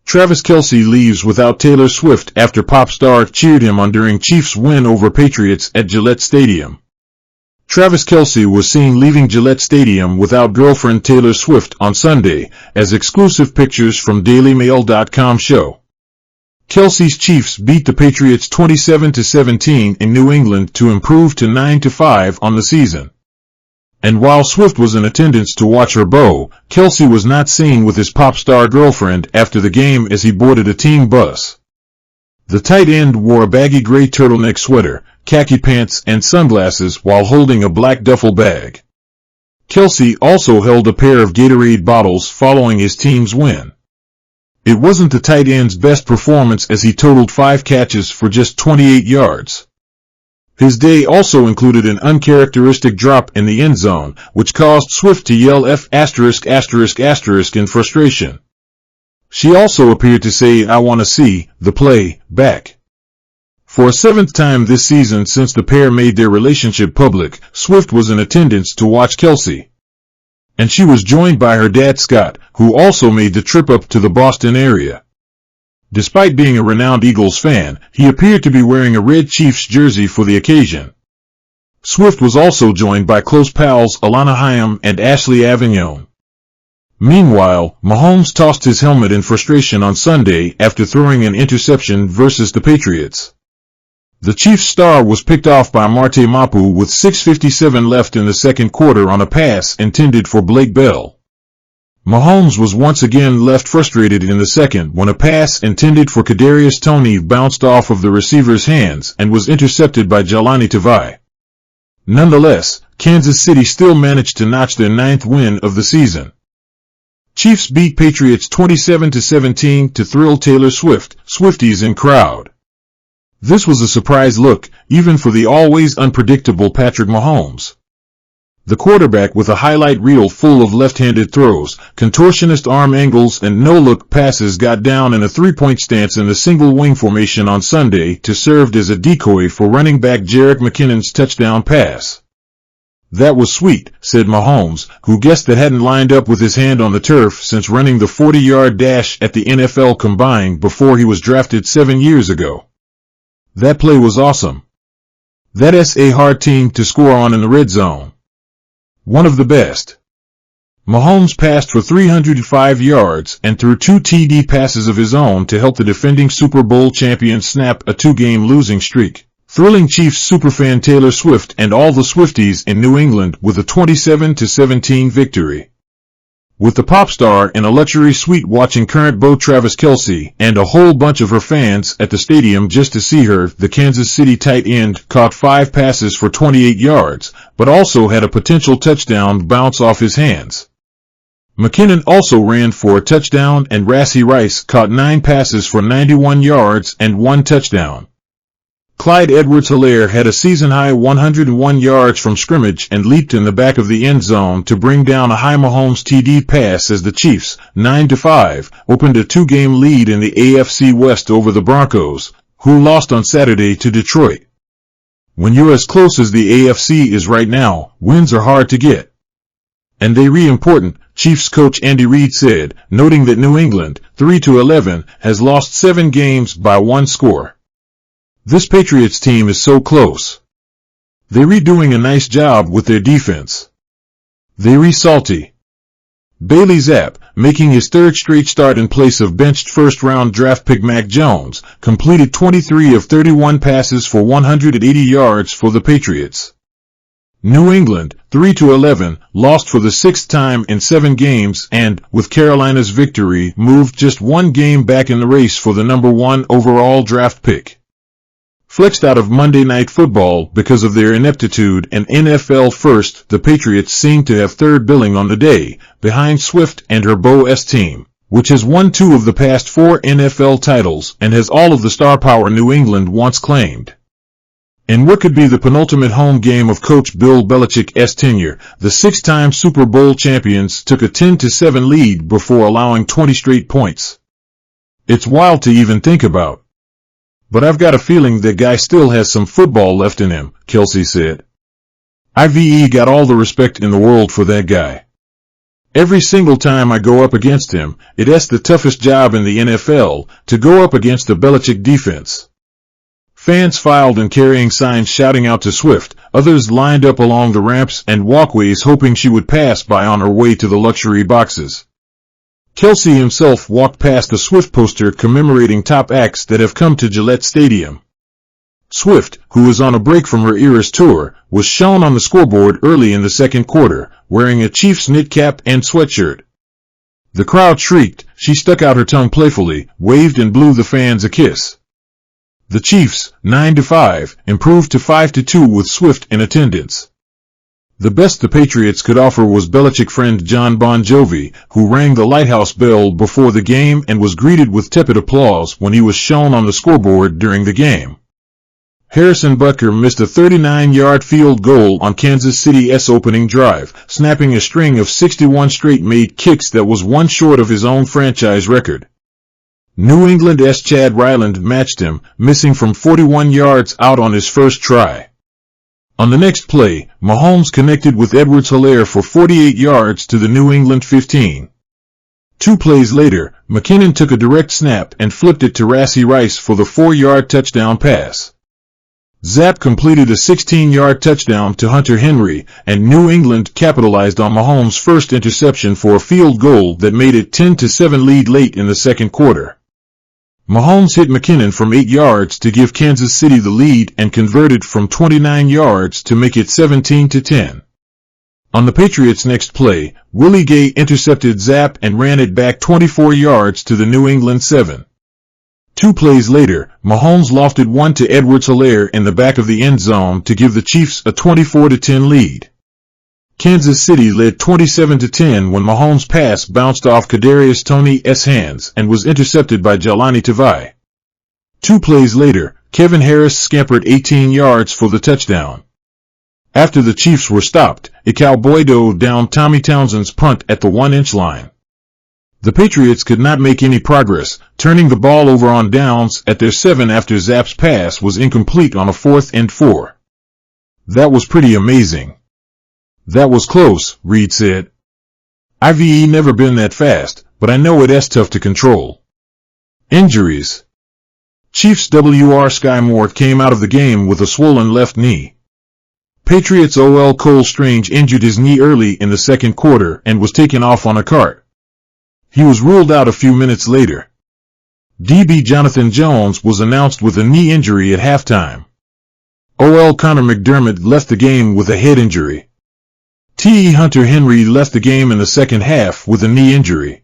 Travis Kelce leaves without Taylor Swift after pop star cheered him on during Chiefs' win over Patriots at Gillette Stadium. Travis Kelce was seen leaving Gillette Stadium without girlfriend Taylor Swift on Sunday, as exclusive pictures from DailyMail.com show. Kelce's Chiefs beat the Patriots 27-17 in New England to improve to 9-5 on the season. And while Swift was in attendance to watch her beau, Kelce was not seen with his pop star girlfriend after the game as he boarded a team bus. The tight end wore a baggy gray turtleneck sweater, khaki pants, and sunglasses while holding a black duffel bag. Kelce also held a pair of Gatorade bottles following his team's win. It wasn't the tight end's best performance as he totaled 5 catches for just 28 yards. His day also included an uncharacteristic drop in the end zone, which caused Swift to yell F*** in frustration. She also appeared to say, "I want to see the play back." For a 7th time this season since the pair made their relationship public, Swift was in attendance to watch Kelce. And she was joined by her dad Scott, who also made the trip up to the Boston area. Despite being a renowned Eagles fan, he appeared to be wearing a red Chiefs jersey for the occasion. Swift was also joined by close pals Alana Hyam and Ashley Avignon. Meanwhile, Mahomes tossed his helmet in frustration on Sunday after throwing an interception versus the Patriots. The Chiefs star was picked off by Marte Mapu with 6:57 left in the second quarter on a pass intended for Blake Bell. Mahomes was once again left frustrated in the second when a pass intended for Kadarius Toney bounced off of the receiver's hands and was intercepted by Jelani Tavai. Nonetheless, Kansas City still managed to notch their 9th win of the season. Chiefs beat Patriots 27-17 to thrill Taylor Swift, Swifties in crowd. This was a surprise look, even for the always unpredictable Patrick Mahomes. The quarterback, with a highlight reel full of left-handed throws, contortionist arm angles, and no-look passes, got down in a 3-point stance in the single-wing formation on Sunday to serve as a decoy for running back Jerick McKinnon's touchdown pass. "That was sweet," said Mahomes, who guessed that hadn't lined up with his hand on the turf since running the 40-yard dash at the NFL Combine before he was drafted 7 years ago. "That play was awesome. That's a hard team to score on in the red zone. One of the best." Mahomes passed for 305 yards and threw 2 TD passes of his own to help the defending Super Bowl champions snap a 2-game losing streak, thrilling Chiefs superfan Taylor Swift and all the Swifties in New England with a 27-17 victory. With the pop star in a luxury suite watching current beau Travis Kelce and a whole bunch of her fans at the stadium just to see her, the Kansas City tight end caught 5 passes for 28 yards, but also had a potential touchdown bounce off his hands. McKinnon also ran for a touchdown, and Rashee Rice caught 9 passes for 91 yards and 1 touchdown. Clyde Edwards-Helaire had a season-high 101 yards from scrimmage and leaped in the back of the end zone to bring down a high Mahomes TD pass as the Chiefs, 9-5, opened a 2-game lead in the AFC West over the Broncos, who lost on Saturday to Detroit. When you're as close as the AFC is right now, wins are hard to get. And they re-important, Chiefs coach Andy Reid said, noting that New England, 3-11, has lost 7 games by 1 score. "This Patriots team is so close. They redoing a nice job with their defense. They re-salty." Bailey Zapp, making his 3rd straight start in place of benched first-round draft pick Mac Jones, completed 23 of 31 passes for 180 yards for the Patriots. New England, 3-11, lost for the 6th time in 7 games and, with Carolina's victory, moved just 1 game back in the race for the number 1 overall draft pick. Flexed out of Monday Night Football because of their ineptitude and NFL first, the Patriots seem to have 3rd billing on the day, behind Swift and her beau-'s team, which has won 2 of the past 4 NFL titles and has all of the star power New England once claimed. In what could be the penultimate home game of Coach Bill Belichick's tenure, the 6-time Super Bowl champions took a 10-7 lead before allowing 20 straight points. "It's wild to even think about. But I've got a feeling that guy still has some football left in him," Kelce said. "I've got all the respect in the world for that guy. Every single time I go up against him, it's the toughest job in the NFL, to go up against the Belichick defense. Fans filed and carrying signs shouting out to Swift. Others lined up along the ramps and walkways hoping she would pass by on her way to the luxury boxes. Kelce himself walked past a Swift poster commemorating top acts that have come to Gillette Stadium. Swift, who was on a break from her Eras tour, was shown on the scoreboard early in the second quarter, wearing a Chiefs knit cap and sweatshirt. The crowd shrieked, she stuck out her tongue playfully, waved and blew the fans a kiss. The Chiefs, 9-5, improved to 5-2 with Swift in attendance. The best the Patriots could offer was Belichick friend John Bon Jovi, who rang the lighthouse bell before the game and was greeted with tepid applause when he was shown on the scoreboard during the game. Harrison Butker missed a 39-yard field goal on Kansas City's opening drive, snapping a string of 61 straight-made kicks that was one short of his own franchise record. New England's Chad Ryland matched him, missing from 41 yards out on his first try. On the next play, Mahomes connected with Edwards-Helaire for 48 yards to the New England 15. 2 plays later, McKinnon took a direct snap and flipped it to Rashee Rice for the 4-yard touchdown pass. Zapp completed a 16-yard touchdown to Hunter Henry, and New England capitalized on Mahomes' first interception for a field goal that made it 10-7 lead late in the second quarter. Mahomes hit McKinnon from 8 yards to give Kansas City the lead and converted from 29 yards to make it 17-10. On the Patriots' next play, Willie Gay intercepted Zapp and ran it back 24 yards to the New England 7. 2 plays later, Mahomes lofted one to Edwards-Helaire in the back of the end zone to give the Chiefs a 24-10 lead. Kansas City led 27-10 when Mahomes' pass bounced off Kadarius Toney's hands and was intercepted by Jahlani Tavai. 2 plays later, Kevin Harris scampered 18 yards for the touchdown. After the Chiefs were stopped, a cowboy dove down Tommy Townsend's punt at the 1-inch line. The Patriots could not make any progress, turning the ball over on downs at their 7 after Zapp's pass was incomplete on a 4th and 4. That was pretty amazing. That was close, Reed said. I've never been that fast, but I know it's tough to control. Injuries. Chiefs WR Sky Moore came out of the game with a swollen left knee. Patriots OL Cole Strange injured his knee early in the second quarter and was taken off on a cart. He was ruled out a few minutes later. DB Jonathan Jones was announced with a knee injury at halftime. OL Connor McDermott left the game with a head injury. Hunter Henry left the game in the second half with a knee injury.